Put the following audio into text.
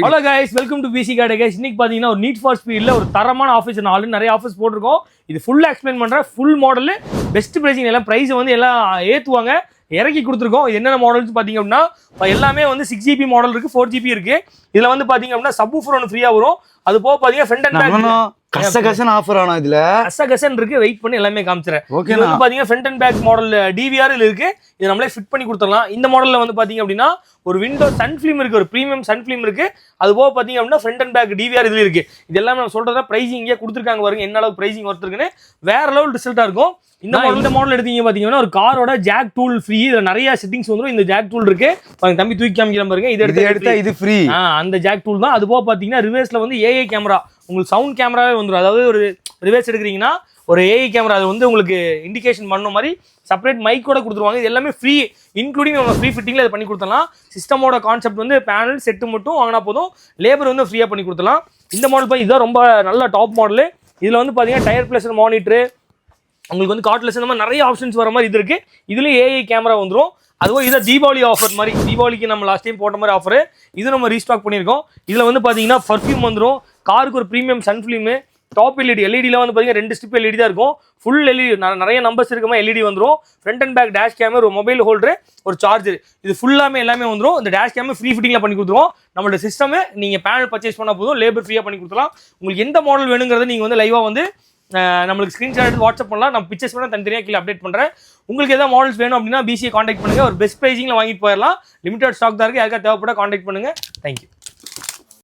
Hello guys, welcome to PC card guys. இன்னைக்கு பாத்தீங்கன்னா ஒரு நீட் ஃபார் ஸ்பீட்ல ஒரு தரமான ஆஃபீஸ், ஆல்ரெடி நிறைய ஆஃபீஸ் போட்டிருக்கோம். இது ஃபுல்லா எக்ஸ்பிளைன் பண்றேன். ஃபுல் மாடல் பெஸ்ட் பிரைசிங், எல்லாம் பிரைஸ் வந்து எல்லாம் ஏத்துவாங்க, இறக்கி கொடுத்துருக்கோம். என்னென்ன மாடல்ஸ் பாத்தீங்க அப்படின்னா எல்லாமே வந்து 6GB மாடல் இருக்கு, 4GB இருக்கு. இதுல வந்து பாத்தீங்க அப்படின்னா சப்வூஃபர் ஒன்று ஃப்ரீயா வரும். அது போக பாத்தீங்கன்னா ஃப்ரண்ட் அண்ட் பேக் கசகசன் ஆஃபர் ஆனா இதுல கசகசன் இருக்கு. வெயிட் பண்ணி எல்லாமே காமிச்சறேன். இது வந்து பாத்தீங்கன்னா front and back model DVR இருக்கு. இது நம்மளே ஃபிட் பண்ணி கொடுத்துடலாம். இந்த மாடல்ல வந்து பாத்தீங்க அப்படின்னா ஒரு விண்டோ சன் ஃபிலிம் இருக்கு, ஒரு பிரீமியம் சன் ஃபிலிம் இருக்கு. அது போக பாத்தீங்க அப்படின்னா ஃப்ரண்ட் அண்ட் பேக் DVR இதுல இருக்கு. இது எல்லாமே நம்ம சொல்றதா பிரைசிங் இங்கே கொடுத்துருக்காங்க பாருங்க, என்ன அளவுக்கு பிரைசிங் ஒர்த் இருக்குன்னு. வேற லெவல் ரிசல்ட்டா இருக்கும். இந்த மாடல் எடுத்தீங்க பாத்தீங்கன்னா ஒரு காரோட ஜாக் டூல் ஃப்ரீ. இதுல நிறைய செட்டிங்ஸ் வந்துரும். இந்த ஜாக் டூல் இருக்கு பாருங்க, தம்பி தூக்கி காமிக்கிற பாருங்க. இது எடுத்தா இது ஃப்ரீ. அந்த ஜாக் டூல் தான். அது போக பாத்தீங்கன்னா ரிவர்ஸ்ல வந்து AI கேமரா, உங்களுக்கு சவுண்ட் கேமராவே வந்துடும். அதாவது ஒரு ரிவர்ஸ் எடுக்கிறீங்கன்னா ஒரு AI கேமரா அது வந்து உங்களுக்கு இண்டிகேஷன் பண்ண மாதிரி செப்பரேட் மைக் கூட கொடுத்துருவாங்க. இது எல்லாமே ஃப்ரீ, இன்க்ளூடிங் நம்ம ஃப்ரீ ஃபிட்டிங்ல இதை பண்ணி கொடுத்துடலாம். சிஸ்டமோட கான்செப்ட் வந்து பேனல் செட்டு மட்டும் வாங்கினா போதும், லேபர் வந்து ஃப்ரீயா பண்ணி கொடுத்துடலாம். இந்த மாடல் இதுதான் ரொம்ப நல்ல டாப் மாடல். இதுல வந்து பாத்தீங்கன்னா டயர் பிளேசர் மானிட்டர், உங்களுக்கு வந்து கார்ட்லெஸ், இந்த மாதிரி நிறைய ஆப்ஷன்ஸ் வர மாதிரி இது இருக்கு. இதுலயே AI கேமரா வந்துடும். அதுவும் இதை தீபாவளி ஆஃபர் மாதிரி, தீபாவளிக்கு நம்ம லாஸ்ட் டைம் போட்ட மாதிரி ஆஃபர் இது நம்ம ரீஸ்டாக் பண்ணியிருக்கோம். இதுல வந்து பாத்தீங்கன்னா பர்ஃபியூம் வந்துடும், காருக்கு ஒரு ப்ரீமியம் சன் ஃபிலிம், டாப் எல்இடியில் வந்து பார்த்தீங்கன்னா 2 ஸ்ட்ரிப் LED தான் இருக்கும். ஃபுல் LED, நிறைய நம்பர்ஸ் இருக்குமா LED வந்துடும். Front and back dash camera, ஒரு மொபைல் ஹோல்டர், ஒரு சார்ஜர், இது ஃபுல்லாமே எல்லாமே வந்துடும். இந்த டேஷ் கேமரா ஃப்ரீ ஃபிட்டிங்ல பண்ணி கொடுத்துருவோம். நம்மளோட சிஸ்டம் நீங்க பேனல் பர்ச்சேஸ் பண்ண போதும், லேபர் ஃப்ரீயா பண்ணி கொடுத்துலாம். உங்களுக்கு எந்த மாடல் வேணுங்கிறத நீங்க வந்து லைவா வந்து நம்மளுக்கு ஸ்கிரீன்ஷாட் எடுத்து வாட்ஸ்அப் பண்ணலாம். நான் பிக்சர்ஸ் பண்ண தனித்தனியாக கீழே அப்டேட் பண்ணுறேன். உங்களுக்கு எதாவது மாடல்ஸ் வேணும் அப்படின்னா பிசியை காண்டாக்ட் பண்ணுங்க. ஒரு பெஸ்ட் ப்ரைசிங்ல வாங்கிட்டு போயிடலாம். லிமிடெட் ஸ்டாக் தான் இருக்கு. யாருக்கா தேவைப்பட காண்டாக்ட் பண்ணுங்க. தேங்க்யூ.